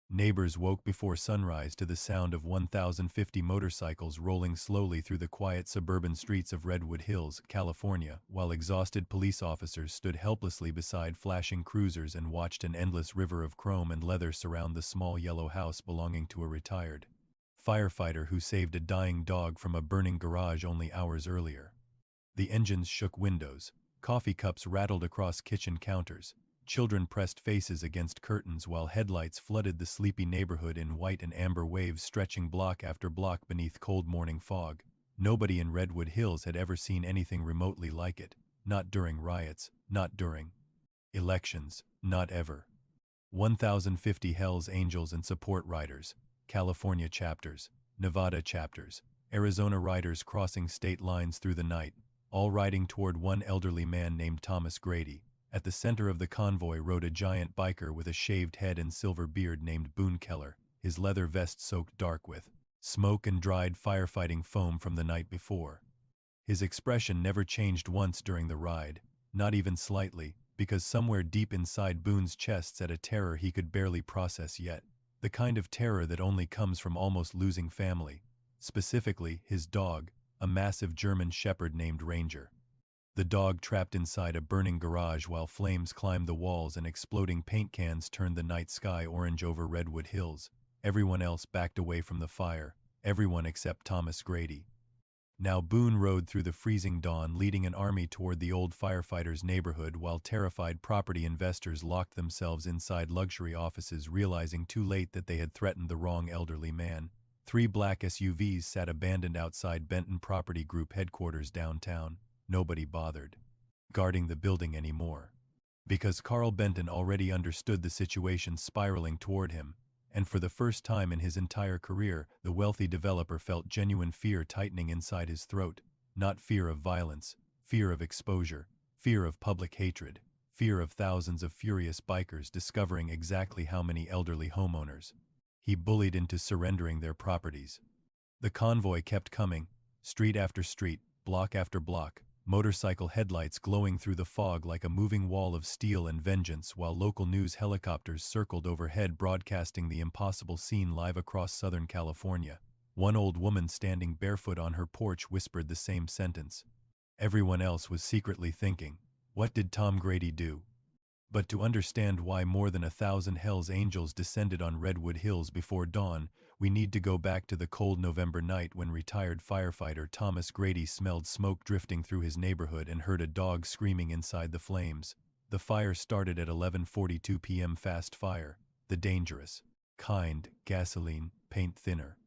Neighbors woke before sunrise to the sound of 1,050 motorcycles rolling slowly through the quiet suburban streets of Redwood Hills, California, while exhausted police officers stood helplessly beside flashing cruisers and watched an endless river of chrome and leather surround the small yellow house belonging to a retired firefighter who saved a dying dog from a burning garage only hours earlier. The engines shook windows, coffee cups rattled across kitchen counters, children pressed faces against curtains while headlights flooded the sleepy neighborhood in white and amber waves stretching block after block beneath cold morning fog. Nobody in Redwood Hills had ever seen anything remotely like it, not during riots, not during elections, not ever. 1,050 Hells Angels and support riders, California chapters, Nevada chapters, Arizona riders crossing state lines through the night, all riding toward one elderly man named Thomas Grady. At the center of the convoy rode a giant biker with a shaved head and silver beard named Boone Keller, his leather vest soaked dark with smoke and dried firefighting foam from the night before. His expression never changed once during the ride, not even slightly, because somewhere deep inside Boone's chest sat a terror he could barely process yet, the kind of terror that only comes from almost losing family, specifically his dog, a massive German shepherd named Ranger. The dog trapped inside a burning garage while flames climbed the walls and exploding paint cans turned the night sky orange over Redwood Hills. Everyone else backed away from the fire, everyone except Thomas Grady. Now Boone rode through the freezing dawn leading an army toward the old firefighters' neighborhood while terrified property investors locked themselves inside luxury offices realizing too late that they had threatened the wrong elderly man. 3 black SUVs sat abandoned outside Benton Property Group headquarters downtown. Nobody bothered guarding the building anymore. Because Carl Benton already understood the situation spiraling toward him, and for the first time in his entire career, the wealthy developer felt genuine fear tightening inside his throat. Not fear of violence, fear of exposure, fear of public hatred, fear of thousands of furious bikers discovering exactly how many elderly homeowners he bullied into surrendering their properties. The convoy kept coming, street after street, block after block, motorcycle headlights glowing through the fog like a moving wall of steel and vengeance while local news helicopters circled overhead broadcasting the impossible scene live across Southern California. One old woman standing barefoot on her porch whispered the same sentence. Everyone else was secretly thinking, what did Tom Grady do? But to understand why more than 1,000 Hells Angels descended on Redwood Hills before dawn, we need to go back to the cold November night when retired firefighter Thomas Grady smelled smoke drifting through his neighborhood and heard a dog screaming inside the flames. The fire started at 11:42 p.m. Fast fire, the dangerous kind, gasoline, paint thinner.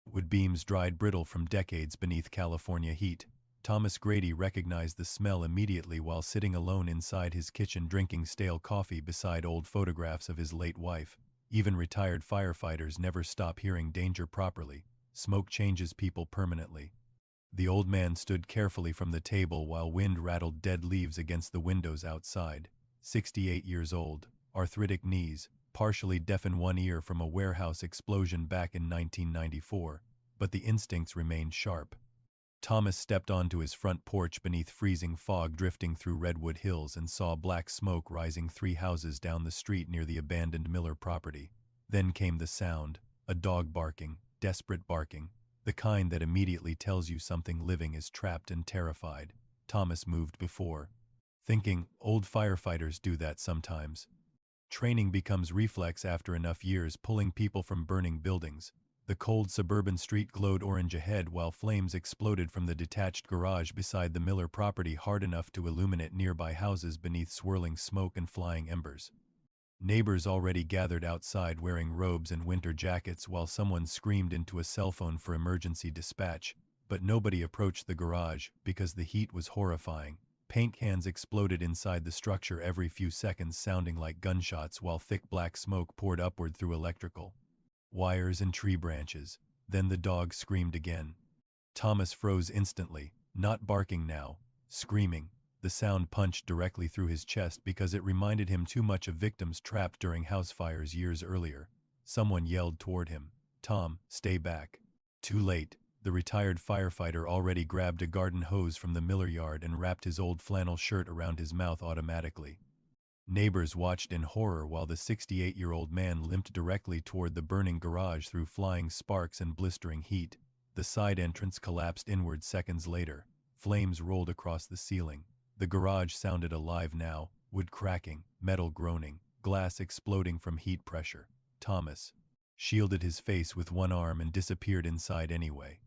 Wood beams dried brittle from decades beneath California heat. Thomas Grady recognized the smell immediately while sitting alone inside his kitchen drinking stale coffee beside old photographs of his late wife. Even retired firefighters never stop hearing danger properly. Smoke changes people permanently. The old man stood carefully from the table while wind rattled dead leaves against the windows outside. 68 years old, arthritic knees, partially deaf in one ear from a warehouse explosion back in 1994, but the instincts remained sharp. Thomas stepped onto his front porch beneath freezing fog drifting through Redwood Hills and saw black smoke rising 3 houses down the street near the abandoned Miller property. Then came the sound, a dog barking, desperate barking, the kind that immediately tells you something living is trapped and terrified. Thomas moved before, thinking, old firefighters do that sometimes. Training becomes reflex after enough years pulling people from burning buildings. The cold suburban street glowed orange ahead while flames exploded from the detached garage beside the Miller property hard enough to illuminate nearby houses beneath swirling smoke and flying embers. Neighbors already gathered outside wearing robes and winter jackets while someone screamed into a cell phone for emergency dispatch, but nobody approached the garage because the heat was horrifying. Paint cans exploded inside the structure every few seconds sounding like gunshots while thick black smoke poured upward through electrical wires and tree branches. Then the dog screamed again. Thomas froze instantly, not barking now, screaming. The sound punched directly through his chest because it reminded him too much of victims trapped during house fires years earlier. Someone yelled toward him, "Tom, stay back." Too late. The retired firefighter already grabbed a garden hose from the Miller yard and wrapped his old flannel shirt around his mouth automatically. Neighbors watched in horror while the 68-year-old man limped directly toward the burning garage through flying sparks and blistering heat. The side entrance collapsed inward seconds later. Flames rolled across the ceiling. The garage sounded alive now, wood cracking, metal groaning, glass exploding from heat pressure. Thomas shielded his face with one arm and disappeared inside anyway.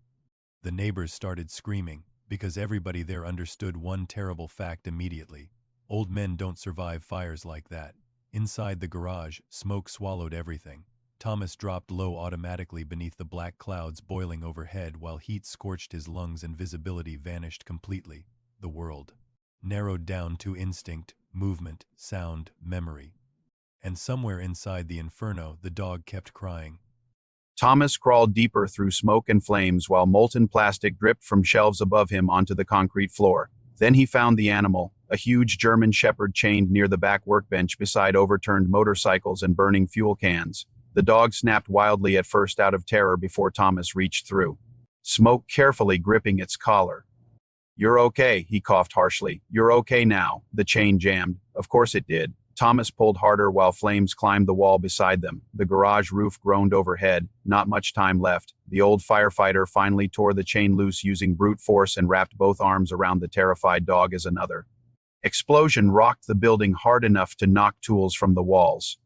The neighbors started screaming, because everybody there understood one terrible fact immediately. Old men don't survive fires like that. Inside the garage, smoke swallowed everything. Thomas dropped low automatically beneath the black clouds boiling overhead while heat scorched his lungs and visibility vanished completely. The world narrowed down to instinct, movement, sound, memory. And somewhere inside the inferno, the dog kept crying. Thomas crawled deeper through smoke and flames while molten plastic dripped from shelves above him onto the concrete floor. Then he found the animal, a huge German shepherd chained near the back workbench beside overturned motorcycles and burning fuel cans. The dog snapped wildly at first out of terror before Thomas reached through, smoke carefully gripping its collar. "You're okay," he coughed harshly. "You're okay now." The chain jammed. Of course it did. Thomas pulled harder while flames climbed the wall beside them. The garage roof groaned overhead. Not much time left. The old firefighter finally tore the chain loose using brute force and wrapped both arms around the terrified dog as another explosion rocked the building hard enough to knock tools from the walls.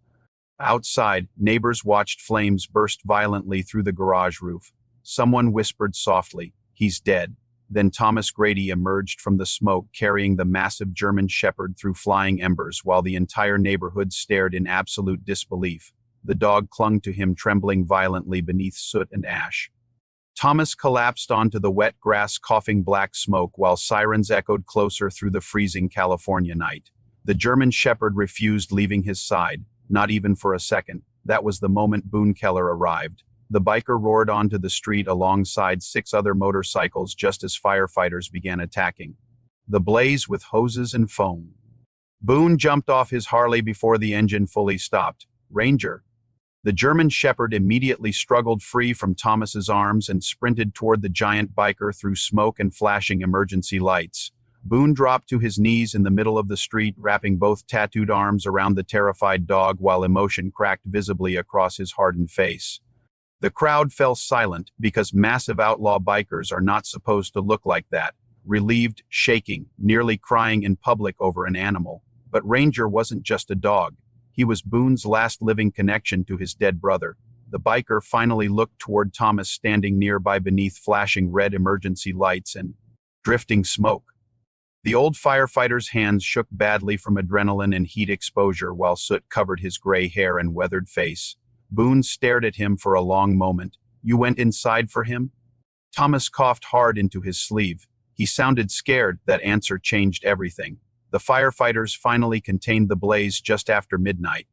Outside, neighbors watched flames burst violently through the garage roof. Someone whispered softly, "He's dead." Then Thomas Grady emerged from the smoke carrying the massive German shepherd through flying embers while the entire neighborhood stared in absolute disbelief. The dog clung to him, trembling violently beneath soot and ash. Thomas collapsed onto the wet grass, coughing black smoke while sirens echoed closer through the freezing California night. The German shepherd refused leaving his side, not even for a second. That was the moment Boone Keller arrived. The biker roared onto the street alongside 6 other motorcycles just as firefighters began attacking. The blaze with hoses and foam. Boone jumped off his Harley before the engine fully stopped. "Ranger." The German shepherd immediately struggled free from Thomas's arms and sprinted toward the giant biker through smoke and flashing emergency lights. Boone dropped to his knees in the middle of the street, wrapping both tattooed arms around the terrified dog while emotion cracked visibly across his hardened face. The crowd fell silent because massive outlaw bikers are not supposed to look like that, relieved, shaking, nearly crying in public over an animal. But Ranger wasn't just a dog. He was Boone's last living connection to his dead brother. The biker finally looked toward Thomas standing nearby beneath flashing red emergency lights and drifting smoke. The old firefighter's hands shook badly from adrenaline and heat exposure while soot covered his gray hair and weathered face. Boone stared at him for a long moment. "You went inside for him?" Thomas coughed hard into his sleeve. He sounded scared. That answer changed everything. The firefighters finally contained the blaze just after midnight.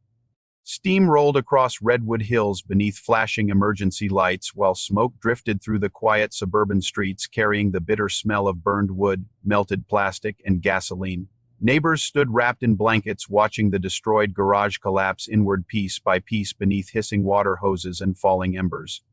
Steam rolled across Redwood Hills beneath flashing emergency lights while smoke drifted through the quiet suburban streets carrying the bitter smell of burned wood, melted plastic, and gasoline. Neighbors stood wrapped in blankets watching the destroyed garage collapse inward piece by piece beneath hissing water hoses and falling embers.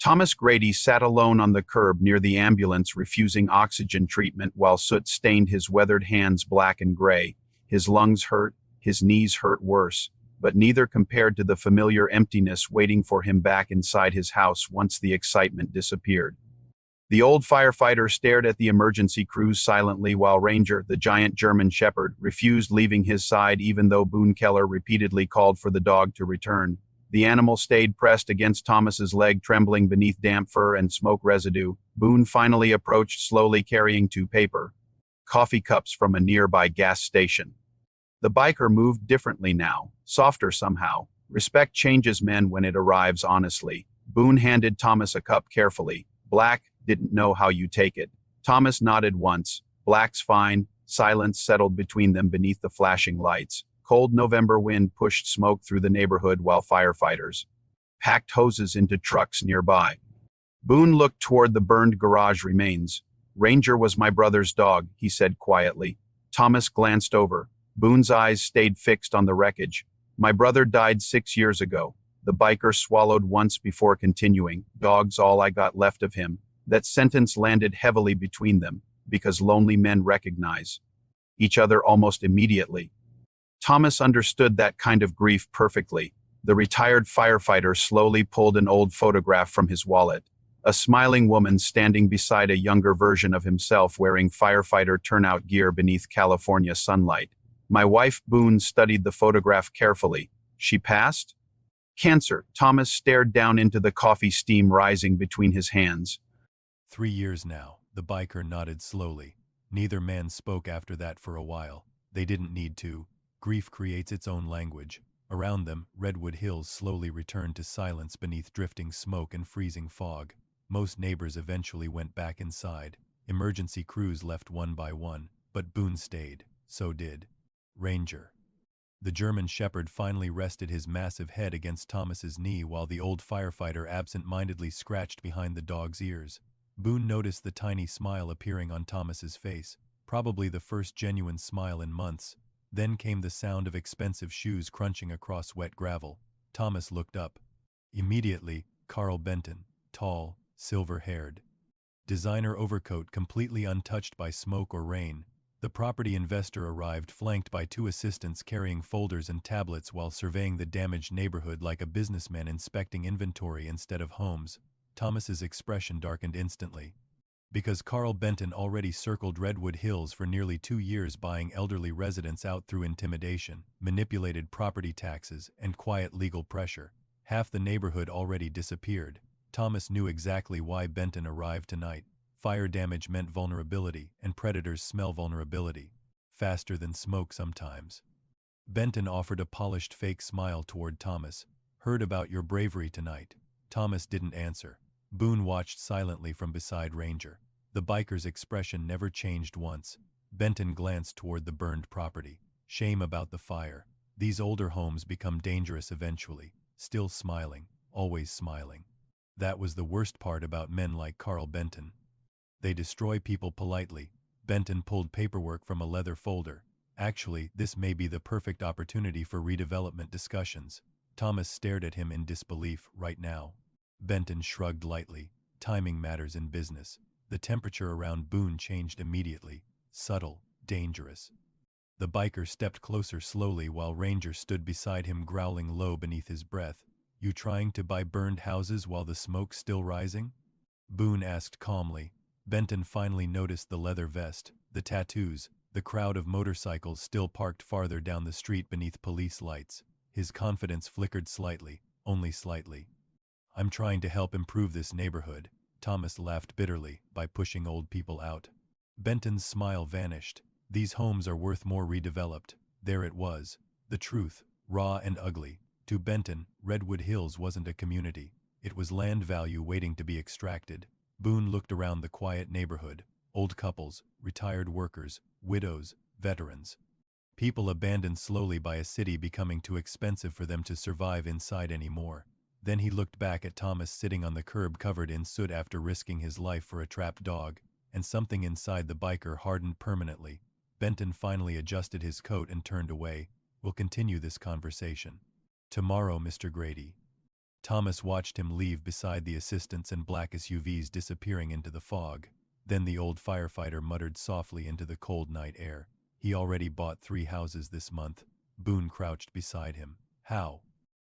Thomas Grady sat alone on the curb near the ambulance, refusing oxygen treatment while soot stained his weathered hands black and gray. His lungs hurt, his knees hurt worse, but neither compared to the familiar emptiness waiting for him back inside his house once the excitement disappeared. The old firefighter stared at the emergency crews silently while Ranger, the giant German shepherd, refused leaving his side even though Boone Keller repeatedly called for the dog to return. The animal stayed pressed against Thomas's leg, trembling beneath damp fur and smoke residue. Boone finally approached, slowly carrying 2 paper coffee cups from a nearby gas station. The biker moved differently now, softer somehow. Respect changes men when it arrives honestly. Boone handed Thomas a cup carefully. "Black, didn't know how you take it." Thomas nodded once. "Black's fine." Silence settled between them beneath the flashing lights. Cold November wind pushed smoke through the neighborhood while firefighters packed hoses into trucks nearby. Boone looked toward the burned garage remains. "Ranger was my brother's dog," he said quietly. Thomas glanced over. Boone's eyes stayed fixed on the wreckage. "My brother died 6 years ago." The biker swallowed once before continuing. "Dog's all I got left of him." That sentence landed heavily between them, because lonely men recognize each other almost immediately. Thomas understood that kind of grief perfectly. The retired firefighter slowly pulled an old photograph from his wallet. A smiling woman standing beside a younger version of himself wearing firefighter turnout gear beneath California sunlight. My wife Boone studied the photograph carefully. She passed? Cancer. Thomas stared down into the coffee steam rising between his hands. 3 years now, the biker nodded slowly. Neither man spoke after that for a while. They didn't need to. Grief creates its own language. Around them, Redwood Hills slowly returned to silence beneath drifting smoke and freezing fog. Most neighbors eventually went back inside. Emergency crews left one by one, but Boone stayed. So did Ranger. The German shepherd finally rested his massive head against Thomas's knee while the old firefighter absent-mindedly scratched behind the dog's ears. Boone noticed the tiny smile appearing on Thomas's face, probably the first genuine smile in months. Then came the sound of expensive shoes crunching across wet gravel. Thomas looked up. Immediately, Carl Benton, tall, silver-haired. Designer overcoat completely untouched by smoke or rain. The property investor arrived flanked by two assistants carrying folders and tablets while surveying the damaged neighborhood like a businessman inspecting inventory instead of homes. Thomas's expression darkened instantly. Because Carl Benton already circled Redwood Hills for nearly 2 years buying elderly residents out through intimidation, manipulated property taxes, and quiet legal pressure. Half the neighborhood already disappeared. Thomas knew exactly why Benton arrived tonight. Fire damage meant vulnerability, and predators smell vulnerability. Faster than smoke sometimes. Benton offered a polished fake smile toward Thomas. Heard about your bravery tonight. Thomas didn't answer. Boone watched silently from beside Ranger. The biker's expression never changed once. Benton glanced toward the burned property. Shame about the fire. These older homes become dangerous eventually. Still smiling, always smiling. That was the worst part about men like Carl Benton. They destroy people politely. Benton pulled paperwork from a leather folder. Actually, this may be the perfect opportunity for redevelopment discussions. Thomas stared at him in disbelief. Right now. Benton shrugged lightly. Timing matters in business. The temperature around Boone changed immediately. Subtle, dangerous. The biker stepped closer slowly while Ranger stood beside him growling low beneath his breath. You trying to buy burned houses while the smoke's still rising? Boone asked calmly. Benton finally noticed the leather vest, the tattoos, the crowd of motorcycles still parked farther down the street beneath police lights. His confidence flickered slightly, only slightly. I'm trying to help improve this neighborhood. Thomas laughed bitterly by pushing old people out. Benton's smile vanished. These homes are worth more redeveloped. There it was. The truth, raw and ugly. To Benton, Redwood Hills wasn't a community. It was land value waiting to be extracted. Boone looked around the quiet neighborhood. Old couples, retired workers, widows, veterans. People abandoned slowly by a city becoming too expensive for them to survive inside anymore. Then he looked back at Thomas sitting on the curb covered in soot after risking his life for a trapped dog, and something inside the biker hardened permanently. Benton finally adjusted his coat and turned away. We'll continue this conversation tomorrow, Mr. Grady. Thomas watched him leave beside the assistants and black SUVs disappearing into the fog. Then the old firefighter muttered softly into the cold night air. He already bought 3 houses this month. Boone crouched beside him. How?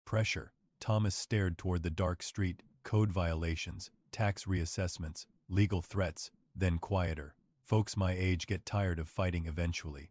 Pressure. Thomas stared toward the dark street. Code violations, tax reassessments, legal threats, then quieter. Folks my age get tired of fighting eventually.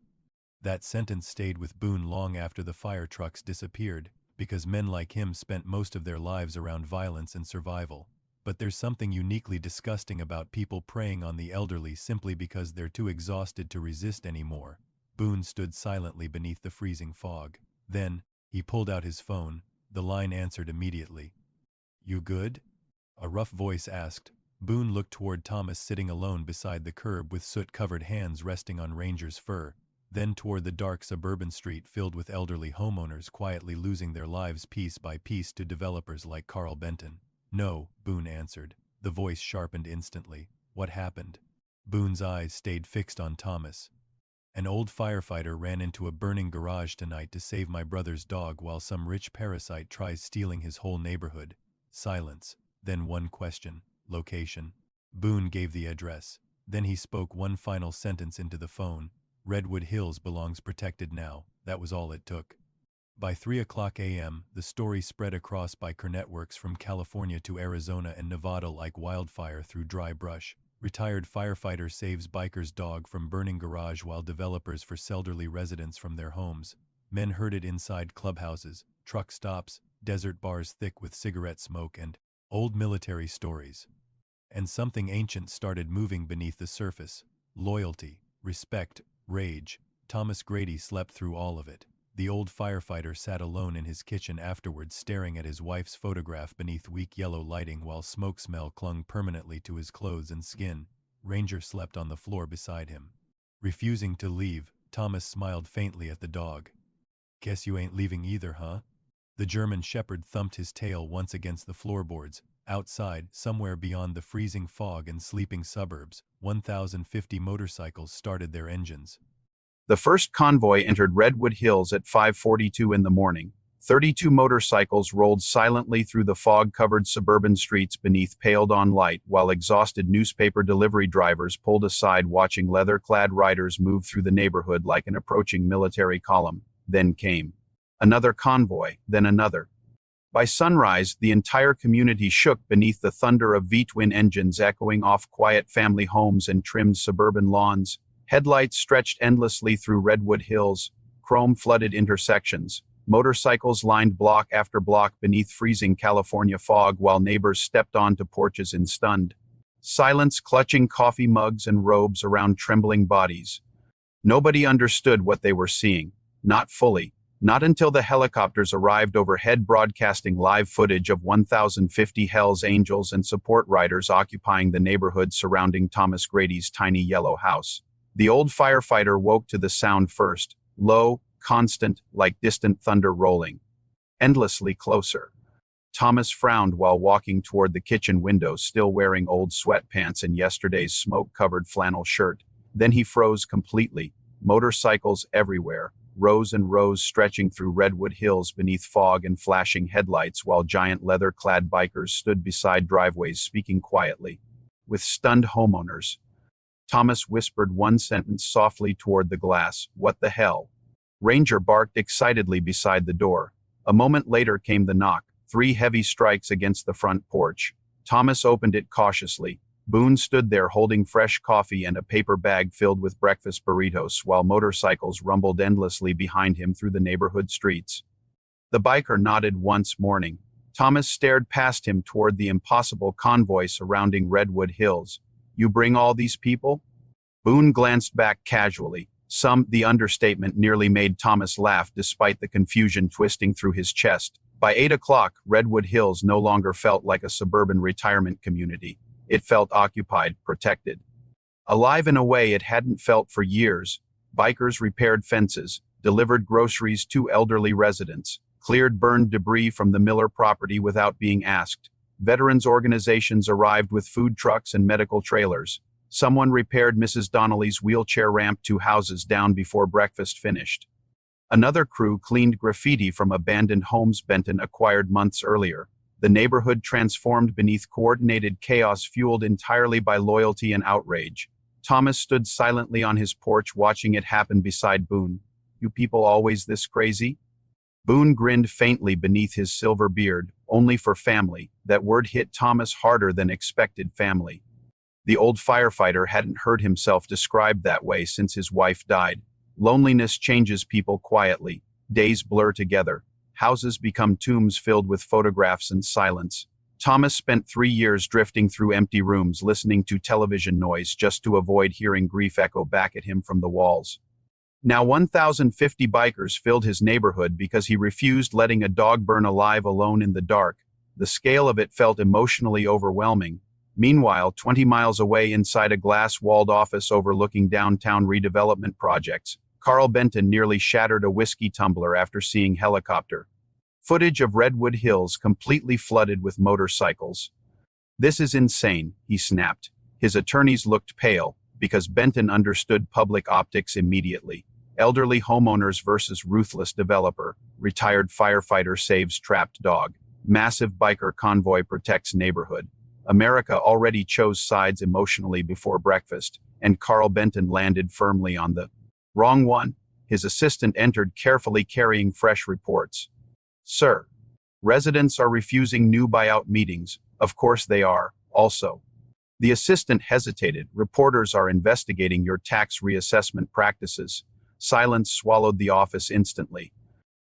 That sentence stayed with Boone long after the fire trucks disappeared, because men like him spent most of their lives around violence and survival. But there's something uniquely disgusting about people preying on the elderly simply because they're too exhausted to resist anymore. Boone stood silently beneath the freezing fog. Then, he pulled out his phone. The line answered immediately. You good? A rough voice asked. Boone looked toward Thomas sitting alone beside the curb with soot-covered hands resting on Ranger's fur, then toward the dark suburban street filled with elderly homeowners quietly losing their lives piece by piece to developers like Carl Benton. No, Boone answered. The voice sharpened instantly. What happened? Boone's eyes stayed fixed on Thomas. An old firefighter ran into a burning garage tonight to save my brother's dog while some rich parasite tries stealing his whole neighborhood. Silence. Then one question. Location. Boone gave the address. Then he spoke one final sentence into the phone. Redwood Hills belongs protected now. That was all it took. By 3 a.m., the story spread across biker networks from California to Arizona and Nevada like wildfire through dry brush. Retired firefighter saves biker's dog from burning garage while developers for elderly residents from their homes. Men herded inside clubhouses, truck stops, desert bars thick with cigarette smoke and old military stories. And something ancient started moving beneath the surface. Loyalty, respect, rage. Thomas Grady slept through all of it. The old firefighter sat alone in his kitchen afterwards staring at his wife's photograph beneath weak yellow lighting while smoke smell clung permanently to his clothes and skin. Ranger slept on the floor beside him. Refusing to leave, Thomas smiled faintly at the dog. "Guess you ain't leaving either, huh?" The German shepherd thumped his tail once against the floorboards. Outside, somewhere beyond the freezing fog and sleeping suburbs, 1,050 motorcycles started their engines. The first convoy entered Redwood Hills at 5:42 in the morning. 32 motorcycles rolled silently through the fog-covered suburban streets beneath pale-dawn light, while exhausted newspaper delivery drivers pulled aside watching leather-clad riders move through the neighborhood like an approaching military column. Then came another convoy, then another. By sunrise, the entire community shook beneath the thunder of V-twin engines echoing off quiet family homes and trimmed suburban lawns. Headlights stretched endlessly through Redwood Hills, chrome-flooded intersections. Motorcycles lined block after block beneath freezing California fog while neighbors stepped onto porches in stunned silence, clutching coffee mugs and robes around trembling bodies. Nobody understood what they were seeing. Not fully. Not until the helicopters arrived overhead broadcasting live footage of 1,050 Hells Angels and support riders occupying the neighborhood surrounding Thomas Grady's tiny yellow house. The old firefighter woke to the sound first, low, constant, like distant thunder rolling. Endlessly closer. Thomas frowned while walking toward the kitchen window, still wearing old sweatpants and yesterday's smoke-covered flannel shirt. Then he froze completely. Motorcycles everywhere, rows and rows stretching through Redwood Hills beneath fog and flashing headlights while giant leather-clad bikers stood beside driveways speaking quietly. With stunned homeowners, Thomas whispered one sentence softly toward the glass. "What the hell?" Ranger barked excitedly beside the door. A moment later came the knock, 3 heavy strikes against the front porch. Thomas opened it cautiously. Boone stood there holding fresh coffee and a paper bag filled with breakfast burritos while motorcycles rumbled endlessly behind him through the neighborhood streets. The biker nodded once, mourning. Thomas stared past him toward the impossible convoy surrounding Redwood Hills. "You bring all these people?" Boone glanced back casually. The understatement nearly made Thomas laugh despite the confusion twisting through his chest. By 8 o'clock, Redwood Hills no longer felt like a suburban retirement community. It felt occupied, protected. Alive in a way it hadn't felt for years. Bikers repaired fences, delivered groceries to elderly residents, cleared burned debris from the Miller property without being asked. Veterans organizations arrived with food trucks and medical trailers. Someone repaired Mrs. Donnelly's wheelchair ramp 2 houses down before breakfast finished. Another crew cleaned graffiti from abandoned homes Benton acquired months earlier. The neighborhood transformed beneath coordinated chaos fueled entirely by loyalty and outrage. Thomas stood silently on his porch watching it happen beside Boone. "You people always this crazy?" Boone grinned faintly beneath his silver beard. "Only for family." That word hit Thomas harder than expected. Family. The old firefighter hadn't heard himself described that way since his wife died. Loneliness changes people quietly. Days blur together. Houses become tombs filled with photographs and silence. Thomas spent 3 years drifting through empty rooms listening to television noise just to avoid hearing grief echo back at him from the walls. Now 1,050 bikers filled his neighborhood because he refused letting a dog burn alive alone in the dark. The scale of it felt emotionally overwhelming. Meanwhile, 20 miles away inside a glass-walled office overlooking downtown redevelopment projects, Carl Benton nearly shattered a whiskey tumbler after seeing helicopter footage of Redwood Hills completely flooded with motorcycles. "This is insane," he snapped. His attorneys looked pale, because Benton understood public optics immediately. Elderly homeowners versus ruthless developer. Retired firefighter saves trapped dog. Massive biker convoy protects neighborhood. America already chose sides emotionally before breakfast, and Carl Benton landed firmly on the wrong one. His assistant entered carefully carrying fresh reports. Sir, residents are refusing new buyout meetings. Of course they are, also. The assistant hesitated. Reporters are investigating your tax reassessment practices. Silence swallowed the office instantly.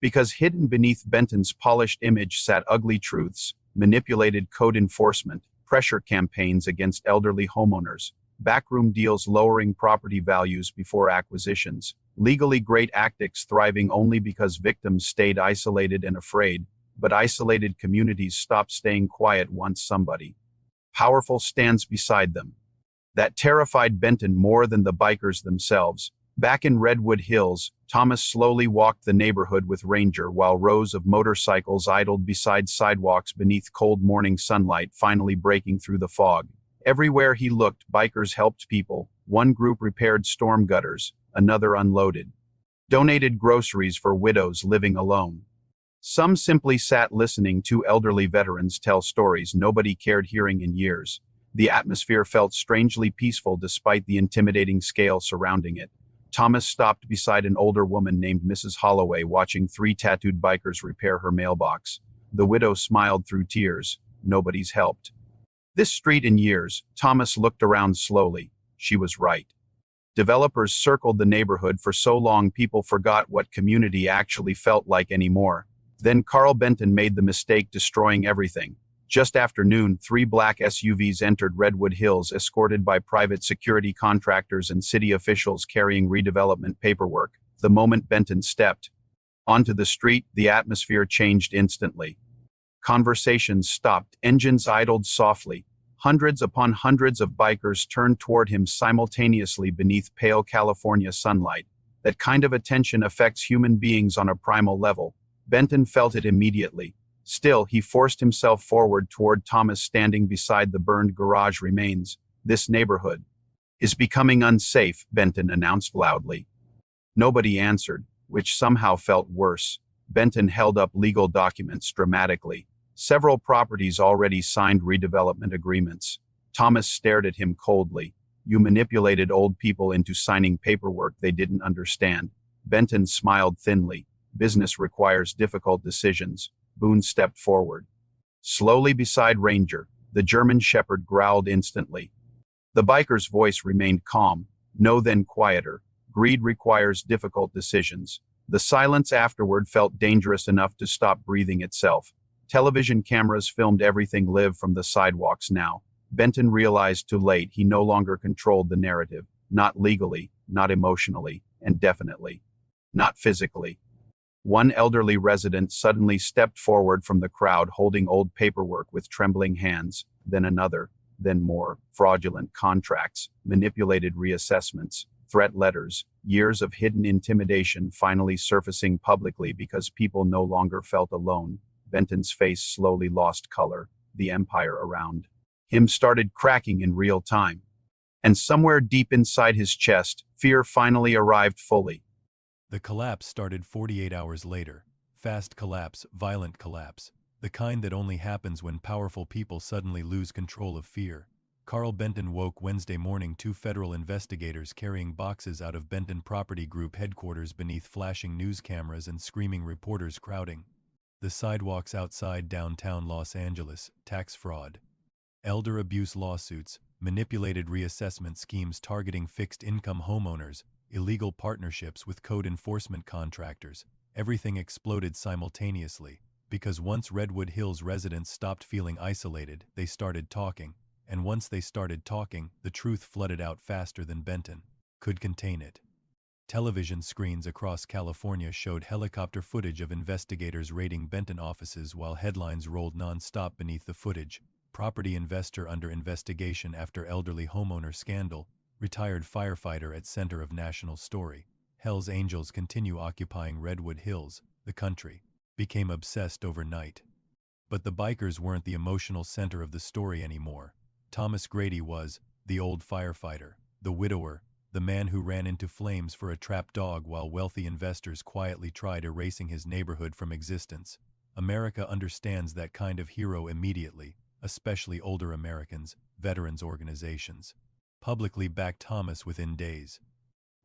Because hidden beneath Benton's polished image sat ugly truths, manipulated code enforcement, pressure campaigns against elderly homeowners, backroom deals lowering property values before acquisitions, legally great tactics thriving only because victims stayed isolated and afraid, but isolated communities stopped staying quiet once somebody powerful stands beside them. That terrified Benton more than the bikers themselves. Back in Redwood Hills, Thomas slowly walked the neighborhood with Ranger while rows of motorcycles idled beside sidewalks beneath cold morning sunlight finally breaking through the fog. Everywhere he looked, bikers helped people. One group repaired storm gutters, another unloaded. Donated groceries for widows living alone. Some simply sat listening to elderly veterans tell stories nobody cared hearing in years. The atmosphere felt strangely peaceful despite the intimidating scale surrounding it. Thomas stopped beside an older woman named Mrs. Holloway watching three tattooed bikers repair her mailbox. The widow smiled through tears. Nobody's helped. This street in years, Thomas looked around slowly. She was right. Developers circled the neighborhood for so long people forgot what community actually felt like anymore. Then Carl Benton made the mistake destroying everything. Just after noon, 3 black SUVs entered Redwood Hills escorted by private security contractors and city officials carrying redevelopment paperwork. The moment Benton stepped onto the street, the atmosphere changed instantly. Conversations stopped, engines idled softly. Hundreds upon hundreds of bikers turned toward him simultaneously beneath pale California sunlight. That kind of attention affects human beings on a primal level. Benton felt it immediately. Still, he forced himself forward toward Thomas standing beside the burned garage remains. This neighborhood is becoming unsafe, Benton announced loudly. Nobody answered, which somehow felt worse. Benton held up legal documents dramatically. Several properties already signed redevelopment agreements. Thomas stared at him coldly. You manipulated old people into signing paperwork they didn't understand. Benton smiled thinly. Business requires difficult decisions. Boone stepped forward. Slowly beside Ranger, the German shepherd growled instantly. The biker's voice remained calm. No, then quieter. Greed requires difficult decisions. The silence afterward felt dangerous enough to stop breathing itself. Television cameras filmed everything live from the sidewalks now. Benton realized too late he no longer controlled the narrative. Not legally, not emotionally, and definitely not physically. One elderly resident suddenly stepped forward from the crowd holding old paperwork with trembling hands, then another, then more, fraudulent contracts, manipulated reassessments, threat letters, years of hidden intimidation finally surfacing publicly because people no longer felt alone. Benton's face slowly lost color. The empire around him started cracking in real time. And somewhere deep inside his chest, fear finally arrived fully. The collapse started 48 hours later. Fast collapse, violent collapse. The kind that only happens when powerful people suddenly lose control of fear. Carl Benton woke Wednesday morning, 2 federal investigators carrying boxes out of Benton Property Group headquarters beneath flashing news cameras and screaming reporters crowding the sidewalks outside downtown Los Angeles. Tax fraud, elder abuse lawsuits, manipulated reassessment schemes targeting fixed-income homeowners, illegal partnerships with code enforcement contractors. Everything exploded simultaneously, because once Redwood Hills residents stopped feeling isolated, they started talking, and once they started talking, the truth flooded out faster than Benton could contain it. Television screens across California showed helicopter footage of investigators raiding Benton offices while headlines rolled non-stop beneath the footage. Property investor under investigation after elderly homeowner scandal. Retired firefighter at center of national story. Hell's Angels continue occupying Redwood Hills. The country became obsessed overnight. But the bikers weren't the emotional center of the story anymore. Thomas Grady was the old firefighter, the widower, the man who ran into flames for a trapped dog while wealthy investors quietly tried erasing his neighborhood from existence. America understands that kind of hero immediately, especially older Americans, veterans organizations. Publicly backed Thomas within days.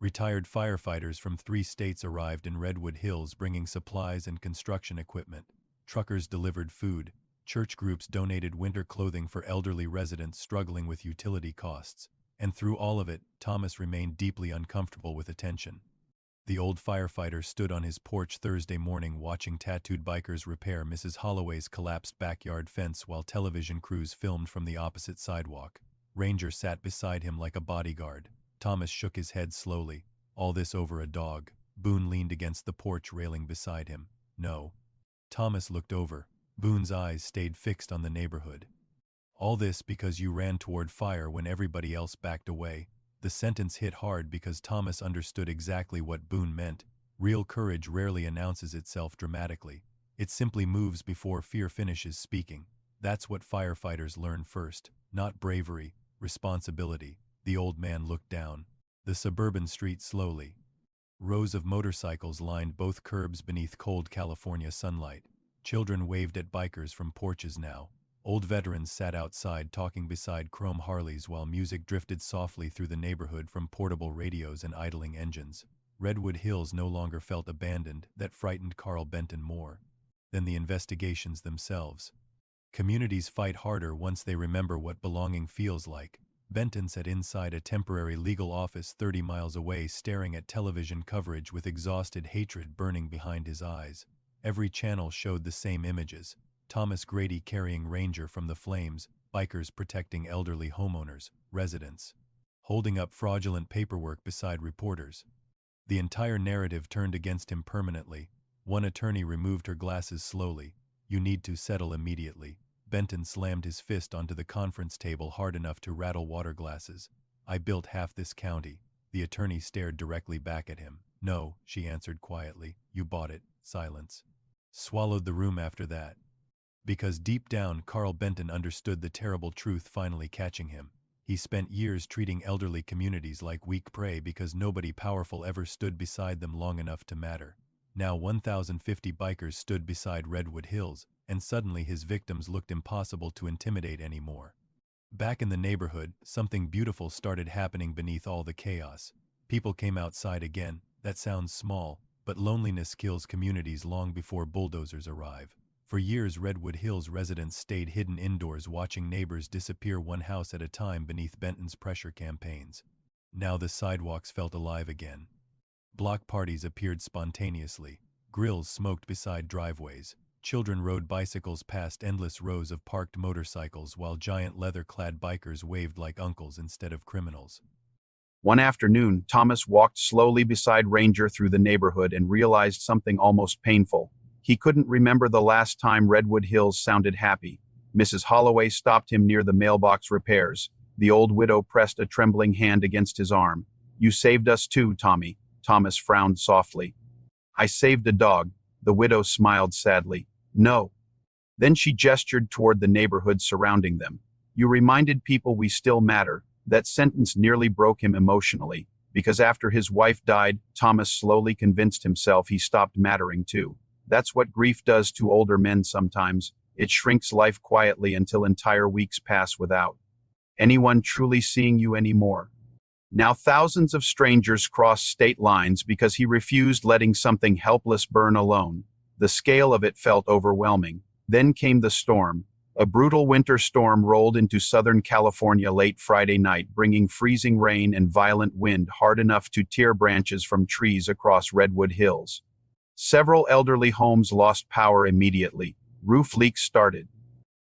Retired firefighters from 3 states arrived in Redwood Hills bringing supplies and construction equipment. Truckers delivered food. Church groups donated winter clothing for elderly residents struggling with utility costs. And through all of it, Thomas remained deeply uncomfortable with attention. The old firefighter stood on his porch Thursday morning watching tattooed bikers repair Mrs. Holloway's collapsed backyard fence while television crews filmed from the opposite sidewalk. Ranger sat beside him like a bodyguard. Thomas shook his head slowly. All this over a dog. Boone leaned against the porch railing beside him. No. Thomas looked over. Boone's eyes stayed fixed on the neighborhood. All this because you ran toward fire when everybody else backed away. The sentence hit hard because Thomas understood exactly what Boone meant. Real courage rarely announces itself dramatically. It simply moves before fear finishes speaking. That's what firefighters learn first. Not bravery, responsibility. The old man looked down the suburban street slowly. Rows of motorcycles lined both curbs beneath cold California sunlight. Children waved at bikers from porches now. Old veterans sat outside talking beside chrome Harleys while music drifted softly through the neighborhood from portable radios and idling engines. Redwood Hills no longer felt abandoned. That frightened Carl Benton more than the investigations themselves. Communities fight harder once they remember what belonging feels like. Benton sat inside a temporary legal office 30 miles away staring at television coverage with exhausted hatred burning behind his eyes. Every channel showed the same images. Thomas Grady carrying Ranger from the flames, bikers protecting elderly homeowners, residents, holding up fraudulent paperwork beside reporters. The entire narrative turned against him permanently. One attorney removed her glasses slowly. You need to settle immediately. Benton slammed his fist onto the conference table hard enough to rattle water glasses. I built half this county. The attorney stared directly back at him. No, she answered quietly. You bought it. Silence. Swallowed the room after that. Because deep down, Carl Benton understood the terrible truth finally catching him. He spent years treating elderly communities like weak prey because nobody powerful ever stood beside them long enough to matter. Now 1,050 bikers stood beside Redwood Hills, and suddenly his victims looked impossible to intimidate anymore. Back in the neighborhood, something beautiful started happening beneath all the chaos. People came outside again. That sounds small, but loneliness kills communities long before bulldozers arrive. For years, Redwood Hills residents stayed hidden indoors watching neighbors disappear one house at a time beneath Benton's pressure campaigns. Now the sidewalks felt alive again. Block parties appeared spontaneously. Grills smoked beside driveways. Children rode bicycles past endless rows of parked motorcycles while giant leather-clad bikers waved like uncles instead of criminals. One afternoon, Thomas walked slowly beside Ranger through the neighborhood and realized something almost painful. He couldn't remember the last time Redwood Hills sounded happy. Mrs. Holloway stopped him near the mailbox repairs. The old widow pressed a trembling hand against his arm. You saved us too, Tommy. Thomas frowned softly. I saved a dog. The widow smiled sadly. No. Then she gestured toward the neighborhood surrounding them. You reminded people we still matter. That sentence nearly broke him emotionally, because after his wife died, Thomas slowly convinced himself he stopped mattering too. That's what grief does to older men sometimes. It shrinks life quietly until entire weeks pass without anyone truly seeing you anymore. Now thousands of strangers crossed state lines because he refused letting something helpless burn alone. The scale of it felt overwhelming. Then came the storm. A brutal winter storm rolled into Southern California late Friday night, bringing freezing rain and violent wind hard enough to tear branches from trees across Redwood Hills. Several elderly homes lost power immediately. Roof leaks started.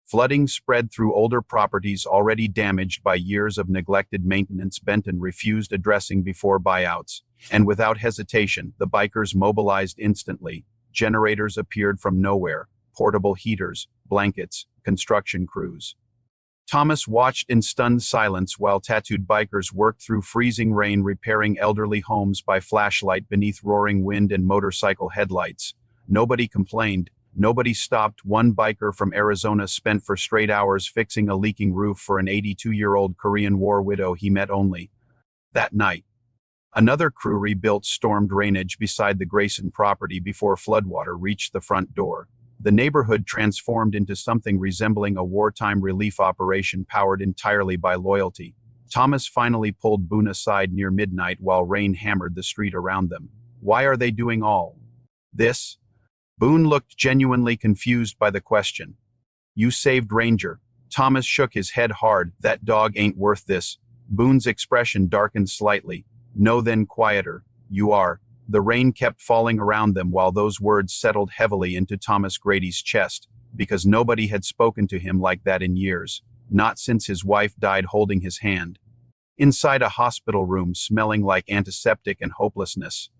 Flooding spread through older properties already damaged by years of neglected maintenance. Benton refused addressing before buyouts, and without hesitation, the bikers mobilized instantly. Generators appeared from nowhere, portable heaters, blankets, construction crews. Thomas watched in stunned silence while tattooed bikers worked through freezing rain repairing elderly homes by flashlight beneath roaring wind and motorcycle headlights. Nobody complained. Nobody stopped. One biker from Arizona spent for straight hours fixing a leaking roof for an 82-year-old Korean War widow he met only that night. Another crew rebuilt storm drainage beside the Grayson property before floodwater reached the front door. The neighborhood transformed into something resembling a wartime relief operation powered entirely by loyalty. Thomas finally pulled Boone aside near midnight while rain hammered the street around them. Why are they doing all this? Boone looked genuinely confused by the question. You saved Ranger. Thomas shook his head hard. That dog ain't worth this. Boone's expression darkened slightly. No, then quieter. You are. The rain kept falling around them while those words settled heavily into Thomas Grady's chest, because nobody had spoken to him like that in years, not since his wife died holding his hand. Inside a hospital room smelling like antiseptic and hopelessness.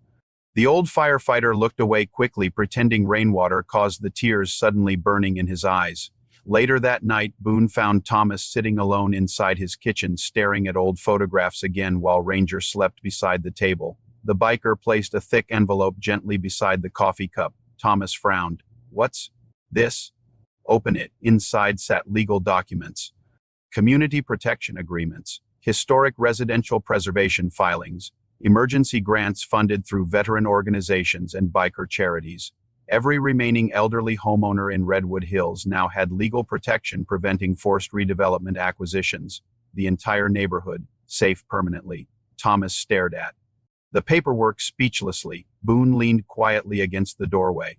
The old firefighter looked away quickly, pretending rainwater caused the tears suddenly burning in his eyes. Later that night, Boone found Thomas sitting alone inside his kitchen, staring at old photographs again while Ranger slept beside the table. The biker placed a thick envelope gently beside the coffee cup. Thomas frowned. What's this? Open it. Inside sat legal documents. Community protection agreements. Historic residential preservation filings. Emergency grants funded through veteran organizations and biker charities. Every remaining elderly homeowner in Redwood Hills now had legal protection preventing forced redevelopment acquisitions. The entire neighborhood, safe permanently. Thomas stared at the paperwork speechlessly. Boone leaned quietly against the doorway.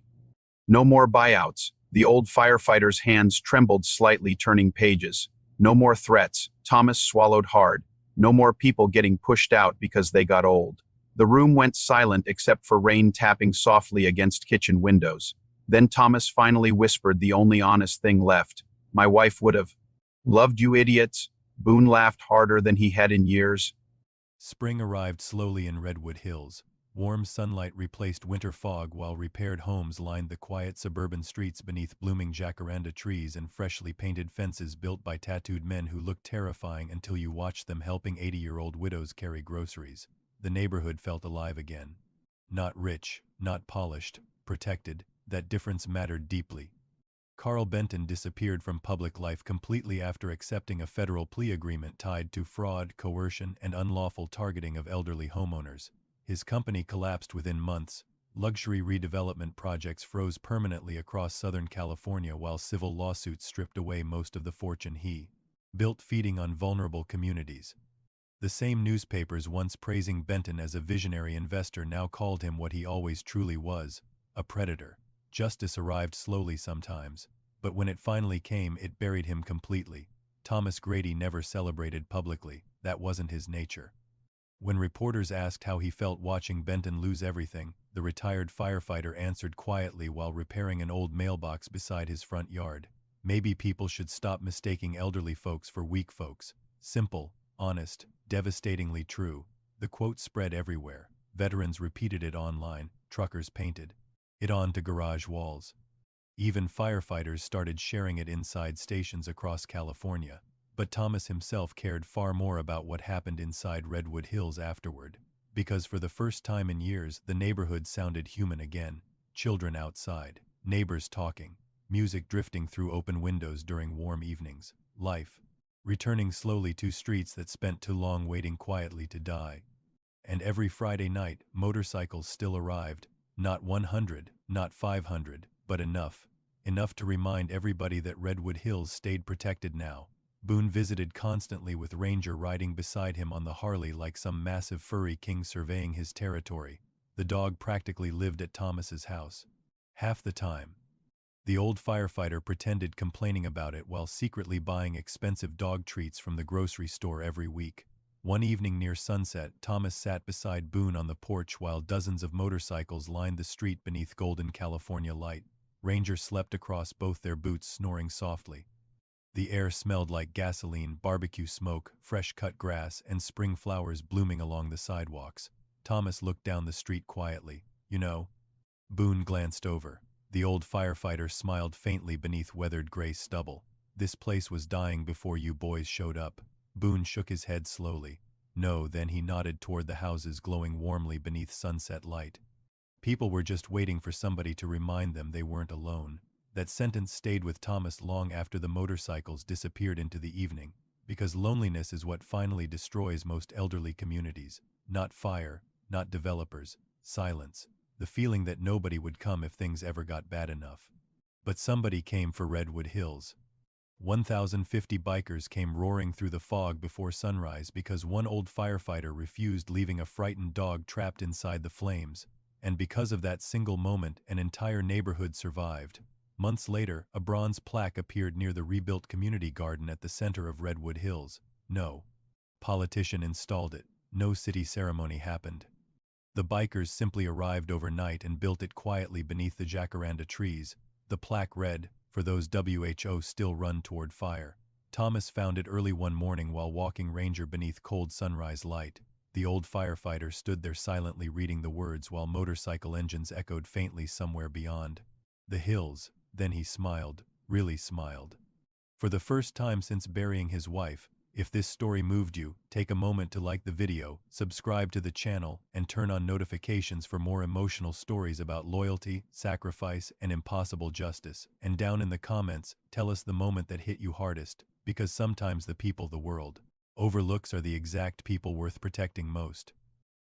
No more buyouts. The old firefighter's hands trembled slightly, turning pages. No more threats. Thomas swallowed hard. No more people getting pushed out because they got old. The room went silent except for rain tapping softly against kitchen windows. Then Thomas finally whispered the only honest thing left. My wife would have loved you idiots. Boone laughed harder than he had in years. Spring arrived slowly in Redwood Hills. Warm sunlight replaced winter fog while repaired homes lined the quiet suburban streets beneath blooming jacaranda trees and freshly painted fences built by tattooed men who looked terrifying until you watched them helping 80-year-old widows carry groceries. The neighborhood felt alive again. Not rich, not polished, protected, that difference mattered deeply. Carl Benton disappeared from public life completely after accepting a federal plea agreement tied to fraud, coercion, and unlawful targeting of elderly homeowners. His company collapsed within months. Luxury redevelopment projects froze permanently across Southern California while civil lawsuits stripped away most of the fortune he built, feeding on vulnerable communities. The same newspapers once praising Benton as a visionary investor now called him what he always truly was, a predator. Justice arrived slowly sometimes, but when it finally came, it buried him completely. Thomas Grady never celebrated publicly. That wasn't his nature. When reporters asked how he felt watching Benton lose everything, the retired firefighter answered quietly while repairing an old mailbox beside his front yard. Maybe people should stop mistaking elderly folks for weak folks. Simple, honest, devastatingly true. The quote spread everywhere. Veterans repeated it online. Truckers painted it onto garage walls. Even firefighters started sharing it inside stations across California. But Thomas himself cared far more about what happened inside Redwood Hills afterward. Because for the first time in years, the neighborhood sounded human again. Children outside, neighbors talking, music drifting through open windows during warm evenings. Life returning slowly to streets that spent too long waiting quietly to die. And every Friday night, motorcycles still arrived. Not 100, not 500, but enough. Enough to remind everybody that Redwood Hills stayed protected now. Boone visited constantly with Ranger riding beside him on the Harley like some massive furry king surveying his territory. The dog practically lived at Thomas's house. Half the time. The old firefighter pretended complaining about it while secretly buying expensive dog treats from the grocery store every week. One evening near sunset, Thomas sat beside Boone on the porch while dozens of motorcycles lined the street beneath golden California light. Ranger slept across both their boots, snoring softly. The air smelled like gasoline, barbecue smoke, fresh-cut grass, and spring flowers blooming along the sidewalks. Thomas looked down the street quietly. You know? Boone glanced over. The old firefighter smiled faintly beneath weathered gray stubble. This place was dying before you boys showed up. Boone shook his head slowly. No, then he nodded toward the houses glowing warmly beneath sunset light. People were just waiting for somebody to remind them they weren't alone. That sentence stayed with Thomas long after the motorcycles disappeared into the evening, because loneliness is what finally destroys most elderly communities. Not fire, not developers, silence. The feeling that nobody would come if things ever got bad enough. But somebody came for Redwood Hills. 1,050 bikers came roaring through the fog before sunrise because one old firefighter refused, leaving a frightened dog trapped inside the flames, and because of that single moment an entire neighborhood survived. Months later, a bronze plaque appeared near the rebuilt community garden at the center of Redwood Hills. No politician installed it. No city ceremony happened. The bikers simply arrived overnight and built it quietly beneath the jacaranda trees. The plaque read, "For those WHO still run toward fire." Thomas found it early one morning while walking ranger beneath cold sunrise light. The old firefighter stood there silently reading the words while motorcycle engines echoed faintly somewhere beyond the hills. Then he smiled, really smiled. For the first time since burying his wife. If this story moved you, take a moment to like the video, subscribe to the channel, and turn on notifications for more emotional stories about loyalty, sacrifice, and impossible justice. And down in the comments, tell us the moment that hit you hardest, because sometimes the people the world overlooks are the exact people worth protecting most.